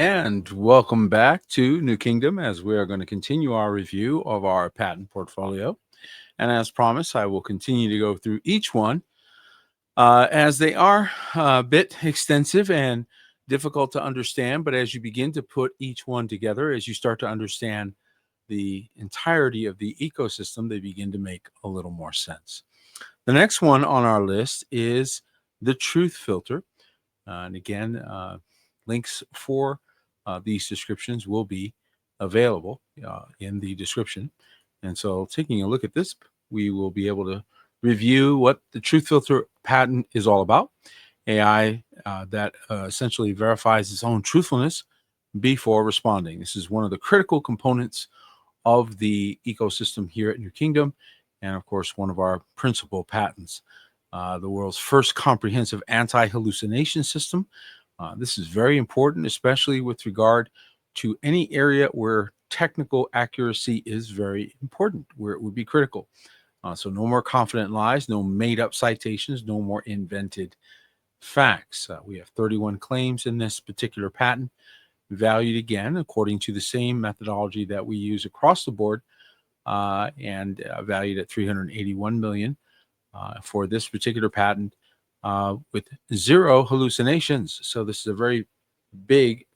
And welcome back to New Kingdom as we are going to continue our review of our patent portfolio. And as promised, I will continue to go through each one as they are a bit extensive and difficult to understand. But as you begin to put each one together, as you start to understand the entirety of the ecosystem, they begin to make a little more sense. The next one on our list is the truth filter. And again, links for these descriptions will be available in the description. And so taking a look at this, we will be able to review what the truth filter patent is all about. AI that essentially verifies its own truthfulness before responding. This is one of the critical components of the ecosystem here at New Kingdom, and of course, one of our principal patents. The world's first comprehensive anti-hallucination system. This is very important, especially with regard to any area where technical accuracy is very important, where it would be critical. So no more confident lies, no made-up citations, no more invented facts. We have 31 claims in this particular patent, valued again according to the same methodology that we use across the board, and valued at $381 million. For this particular patent with zero hallucinations. So this is a very big,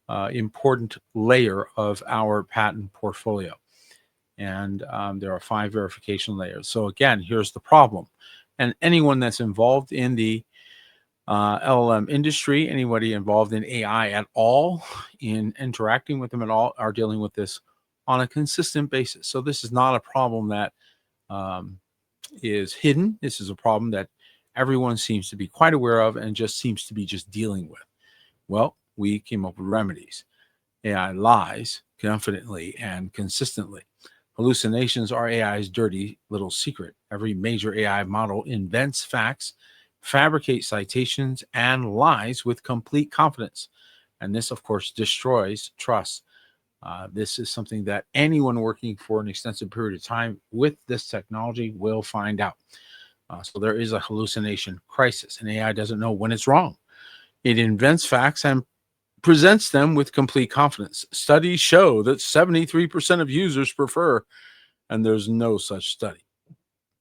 important layer of our patent portfolio. And there are 5 verification layers. So again, here's the problem. And anyone that's involved in the LLM industry, anybody involved in AI at all, in interacting with them at all, are dealing with this on a consistent basis. So this is not a problem that is hidden. This is a problem that everyone seems to be quite aware of and just seems to be just dealing with. Well, we came up with remedies. AI lies confidently and consistently. Hallucinations are AI's dirty little secret. Every major AI model invents facts, fabricates citations, and lies with complete confidence. And this, of course, destroys trust. This is something that anyone working for an extensive period of time with this technology will find out. So there is a hallucination crisis, and AI doesn't know when it's wrong. It invents facts and presents them with complete confidence. Studies show that 73% of users prefer, and there's no such study.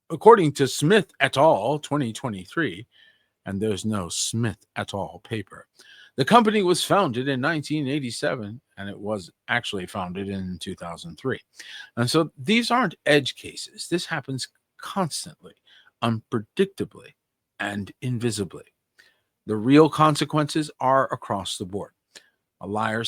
According to Smith et al., 2023, and there's no Smith et al. Paper. The company was founded in 1987, and it was actually founded in 2003. And so these aren't edge cases. This happens constantly, unpredictably, and invisibly. The real consequences are across the board. A lawyer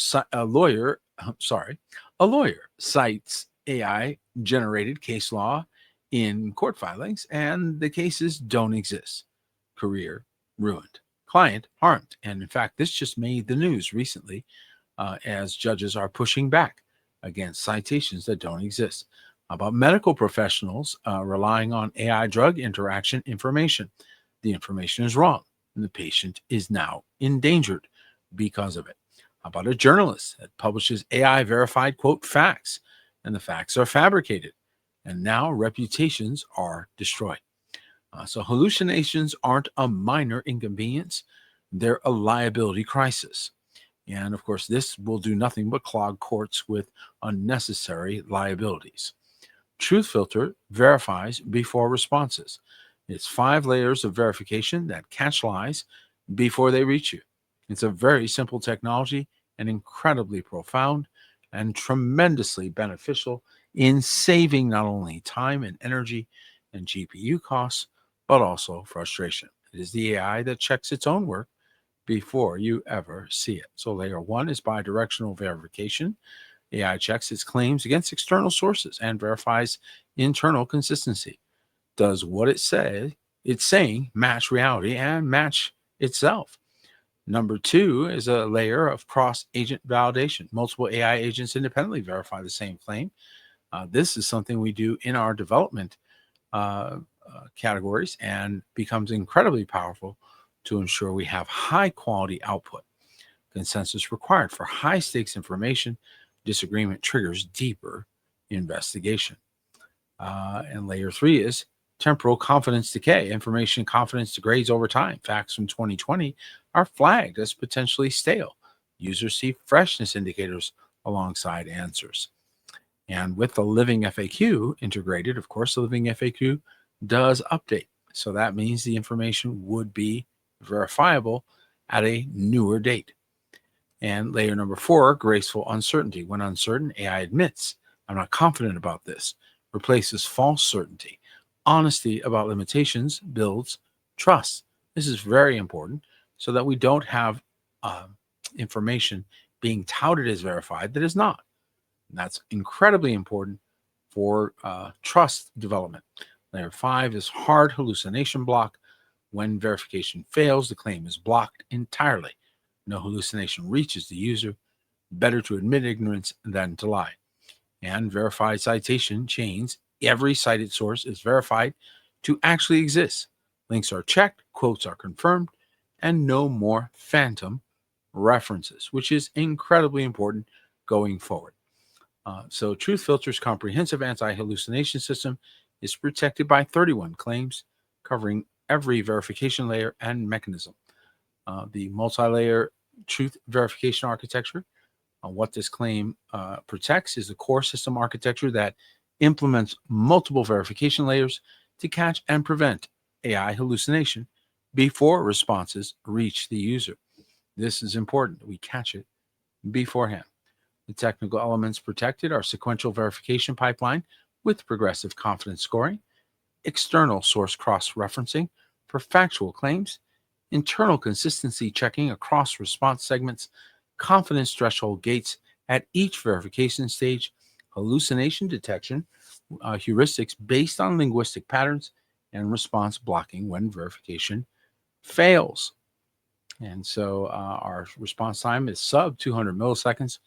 cites AI-generated case law in court filings, and the cases don't exist. Career ruined. Client harmed. And in fact, this just made the news recently as judges are pushing back against citations that don't exist. About medical professionals relying on AI drug interaction information. The information is wrong, and the patient is now endangered because of it. About a journalist that publishes AI verified, quote, facts, and the facts are fabricated, and now reputations are destroyed. So hallucinations aren't a minor inconvenience. They're a liability crisis. And of course, this will do nothing but clog courts with unnecessary liabilities. TruthFilter verifies before responses. It's 5 layers of verification that catch lies before they reach you. It's a very simple technology and incredibly profound and tremendously beneficial in saving not only time and energy and GPU costs, but also frustration. It is the AI that checks its own work before you ever see it. So layer 1 is bidirectional verification. AI checks its claims against external sources and verifies internal consistency. Does what it's saying match reality and match itself? Number 2 is a layer of cross-agent validation. Multiple AI agents independently verify the same claim. This is something we do in our development categories and becomes incredibly powerful to ensure we have high quality output. Consensus required for high stakes information. Disagreement triggers deeper investigation. And layer 3 is temporal confidence decay. Information confidence degrades over time. Facts from 2020 are flagged as potentially stale. Users see freshness indicators alongside answers. And with the living FAQ integrated, of course, the living FAQ does update. So that means the information would be verifiable at a newer date. And layer number 4, graceful uncertainty. When uncertain, AI admits, I'm not confident about this, replaces false certainty. Honesty about limitations builds trust. This is very important so that we don't have information being touted as verified that is not. And that's incredibly important for trust development. Layer 5 is hard hallucination block. When verification fails, the claim is blocked entirely. No hallucination reaches the user. Better to admit ignorance than to lie. And verified citation chains. Every cited source is verified to actually exist. Links are checked, quotes are confirmed, and no more phantom references, which is incredibly important going forward. So TruthFilter's comprehensive anti-hallucination system is protected by 31 claims covering every verification layer and mechanism. The multi-layer truth verification architecture, what this claim protects is the core system architecture that implements multiple verification layers to catch and prevent AI hallucination before responses reach the user. This is important. We catch it beforehand. The technical elements protected are sequential verification pipeline with progressive confidence scoring, external source cross-referencing for factual claims, internal consistency checking across response segments, confidence threshold gates at each verification stage, hallucination detection, heuristics based on linguistic patterns, and response blocking when verification fails. And so our response time is sub 200 milliseconds.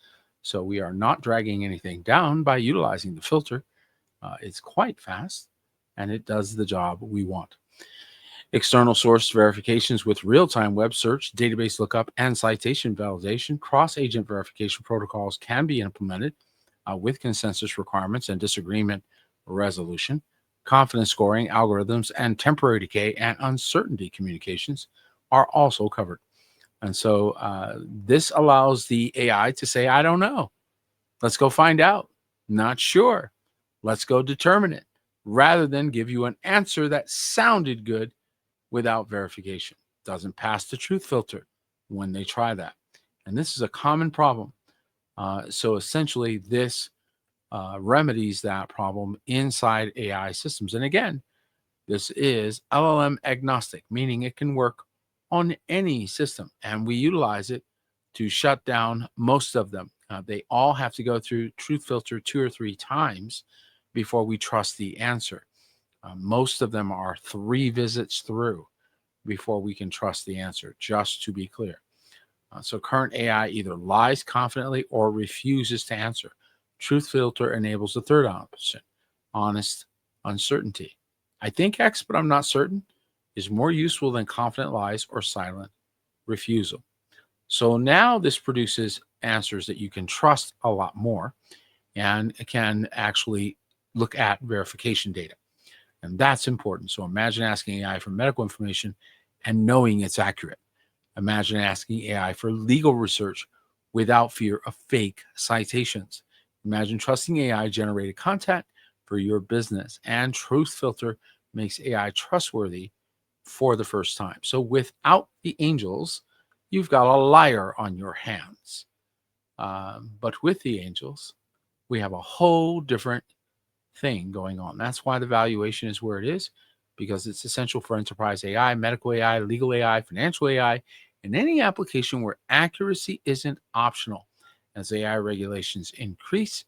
So we are not dragging anything down by utilizing the filter. It's quite fast, and it does the job we want. External source verifications with real-time web search, database lookup, and citation validation. Cross-agent verification protocols can be implemented with consensus requirements and disagreement resolution. Confidence scoring, algorithms, and temporary decay and uncertainty communications are also covered. And so this allows the AI to say, I don't know. Let's go find out. Not sure. Let's go determine it, rather than give you an answer that sounded good without verification. Doesn't pass the truth filter when they try that. And this is a common problem. So essentially, this remedies that problem inside AI systems. And again, this is LLM agnostic, meaning it can work on any system. And we utilize it to shut down most of them. They all have to go through TruthFilter 2 or 3 times before we trust the answer. Most of them are 3 visits through before we can trust the answer, just to be clear. So current AI either lies confidently or refuses to answer. TruthFilter enables the third option, honest uncertainty. I think X, but I'm not certain, is more useful than confident lies or silent refusal. So now this produces answers that you can trust a lot more and can actually look at verification data. And that's important. So imagine asking AI for medical information and knowing it's accurate. Imagine asking AI for legal research without fear of fake citations. Imagine trusting AI generated content for your business. And TruthFilter makes AI trustworthy for the first time. So without the angels, you've got a liar on your hands. But with the angels, we have a whole different thing going on. That's why the valuation is where it is, because it's essential for enterprise AI, medical AI, legal AI, financial AI, and any application where accuracy isn't optional. As AI regulations increase,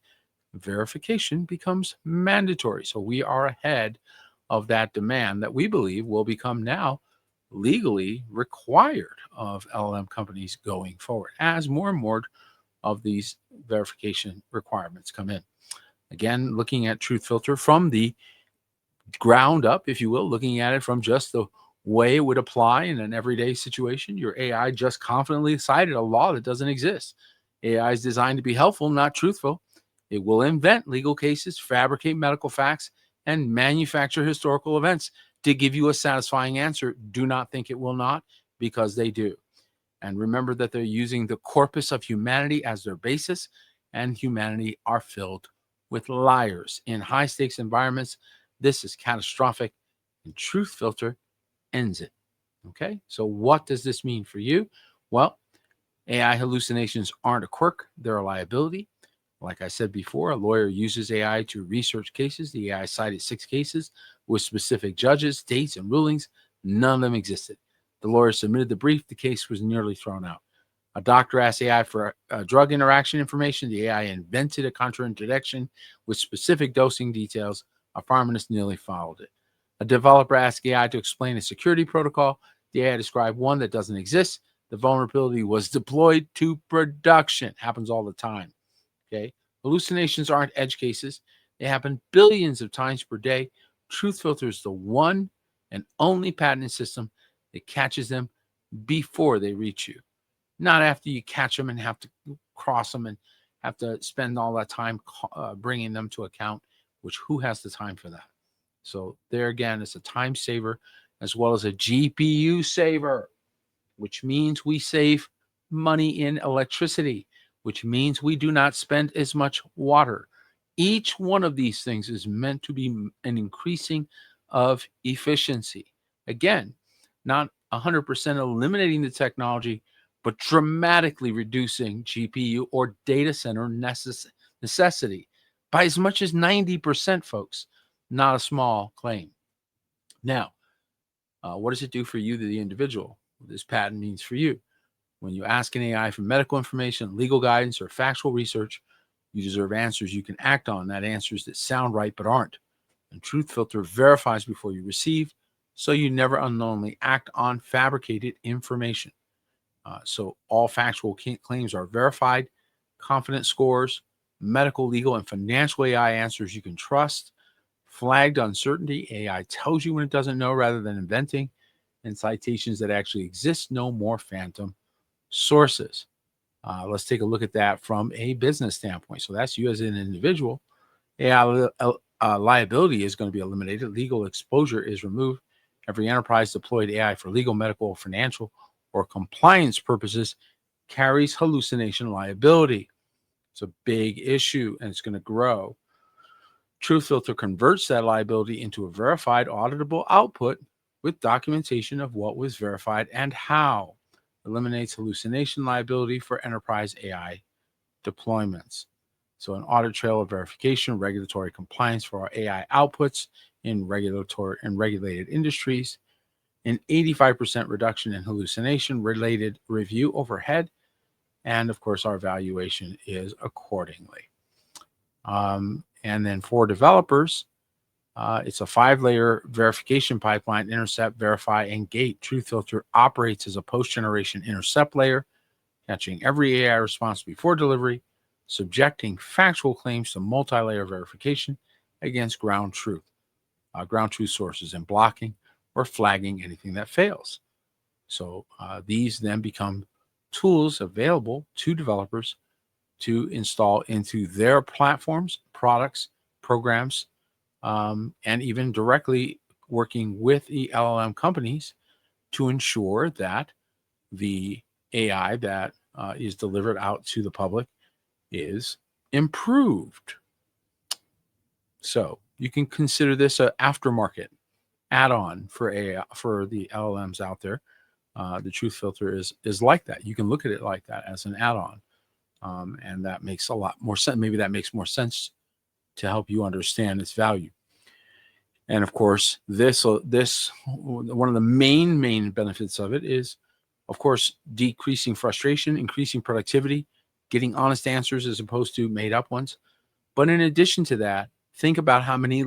verification becomes mandatory. So we are ahead of that demand that we believe will become now legally required of LLM companies going forward as more and more of these verification requirements come in. Again, looking at TruthFilter from the ground up, if you will, looking at it from just the way it would apply in an everyday situation. Your AI just confidently cited a law that doesn't exist. AI is designed to be helpful, not truthful. It will invent legal cases, fabricate medical facts, and manufacture historical events to give you a satisfying answer. Do not think it will not, because they do. And remember that they're using the corpus of humanity as their basis, and humanity are filled with liars. In high stakes environments, this is catastrophic, and TruthFilter ends it. Okay, so what does this mean for you? Well, AI hallucinations aren't a quirk, they're a liability. Like I said before, a lawyer uses AI to research cases. The AI cited 6 cases with specific judges, dates, and rulings. None of them existed. The lawyer submitted the brief. The case was nearly thrown out. A doctor asked AI for drug interaction information. The AI invented a contraindication with specific dosing details. A pharmacist nearly followed it. A developer asked AI to explain a security protocol. The AI described one that doesn't exist. The vulnerability was deployed to production. Happens all the time. Okay. Hallucinations aren't edge cases. They happen billions of times per day. TruthFilter is the one and only patented system that catches them before they reach you, not after you catch them and have to cross them and have to spend all that time bringing them to account, which who has the time for that? So there again, it's a time saver as well as a GPU saver, which means we save money in electricity, which means we do not spend as much water. Each one of these things is meant to be an increasing of efficiency. Again, not 100% eliminating the technology, but dramatically reducing GPU or data center necessity by as much as 90%, folks. Not a small claim. Now, what does it do for you, the individual? This patent means for you. When you ask an AI for medical information, legal guidance, or factual research, you deserve answers you can act on, not answers that sound right but aren't. And TruthFilter verifies before you receive, so you never unknowingly act on fabricated information. So all factual claims are verified, confidence scores, medical, legal, and financial AI answers you can trust, flagged uncertainty, AI tells you when it doesn't know rather than inventing, and citations that actually exist, no more phantom sources. Let's take a look at that from a business standpoint. So that's you as an individual. AI liability is going to be eliminated. Legal exposure is removed. Every enterprise deployed AI for legal, medical, financial, or compliance purposes carries hallucination liability. It's a big issue and it's going to grow. TruthFilter converts that liability into a verified, auditable output with documentation of what was verified and how. Eliminates hallucination liability for enterprise AI deployments. So an audit trail of verification, regulatory compliance for our AI outputs in regulatory and regulated industries, an 85% reduction in hallucination-related review overhead, and of course, our valuation is accordingly. And then for developers, it's a 5-layer verification pipeline: intercept, verify, and gate. TruthFilter operates as a post-generation intercept layer, catching every AI response before delivery, subjecting factual claims to multi-layer verification against ground truth sources, and blocking or flagging anything that fails. So these then become tools available to developers to install into their platforms, products, programs, and even directly working with the LLM companies to ensure that the AI that is delivered out to the public is improved. So you can consider this an aftermarket add-on for AI, for the LLMs out there. The TruthFilter is like that. You can look at it like that as an add-on, and that makes a lot more sense. Maybe that makes more sense to help you understand its value. And of course, this one of the main benefits of it is, of course, decreasing frustration, increasing productivity, getting honest answers as opposed to made up ones. But in addition to that, think about how many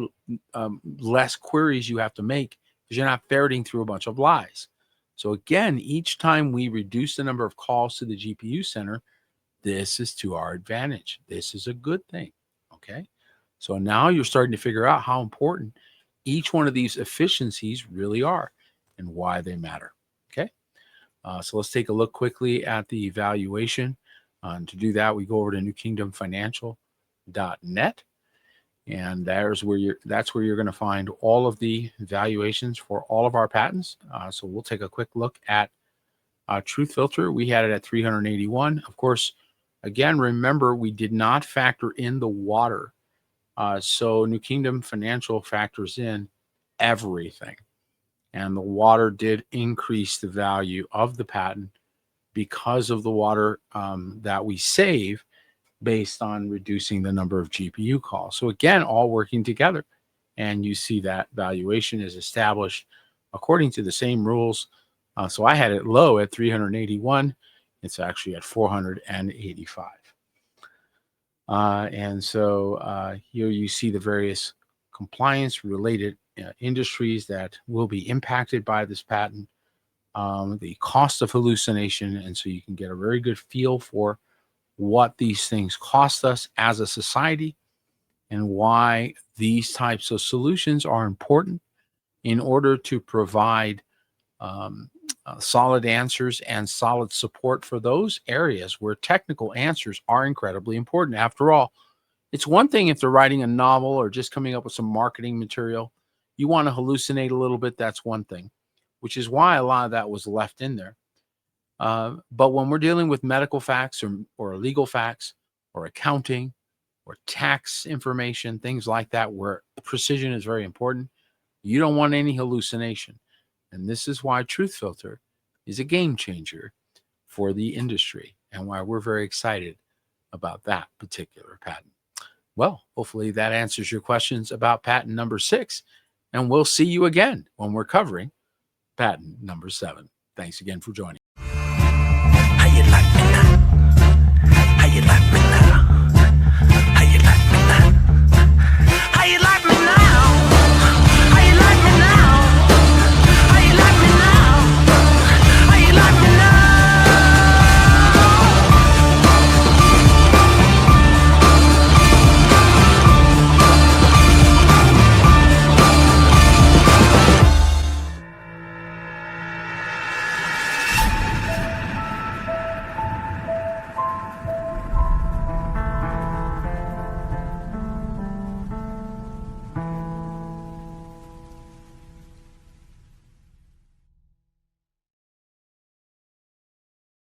less queries you have to make because you're not ferreting through a bunch of lies. So again, each time we reduce the number of calls to the GPU center, this is to our advantage. This is a good thing. Okay. So now you're starting to figure out how important each one of these efficiencies really are and why they matter. Okay. So let's take a look quickly at the valuation. And to do that, we go over to NewKingdomFinancial.net. And that's where you're going to find all of the valuations for all of our patents. So we'll take a quick look at TruthFilter, we had it at 381. Of course, again, remember, we did not factor in the water. So New Kingdom Financial factors in everything. And the water did increase the value of the patent because of the water that we save based on reducing the number of GPU calls. So again, all working together. And you see that valuation is established according to the same rules. So I had it low at 381. It's actually at 485. And so here you see the various compliance related industries that will be impacted by this patent, the cost of hallucination. And so you can get a very good feel for what these things cost us as a society and why these types of solutions are important in order to provide solid answers and solid support for those areas where technical answers are incredibly important. After all, it's one thing if they're writing a novel or just coming up with some marketing material. You want to hallucinate a little bit, that's one thing, which is why a lot of that was left in there. But when we're dealing with medical facts or legal facts or accounting or tax information, things like that, where precision is very important, you don't want any hallucination. And this is why TruthFilter is a game changer for the industry and why we're very excited about that particular patent. Well, hopefully that answers your questions about patent number 6. And we'll see you again when we're covering patent number 7. Thanks again for joining.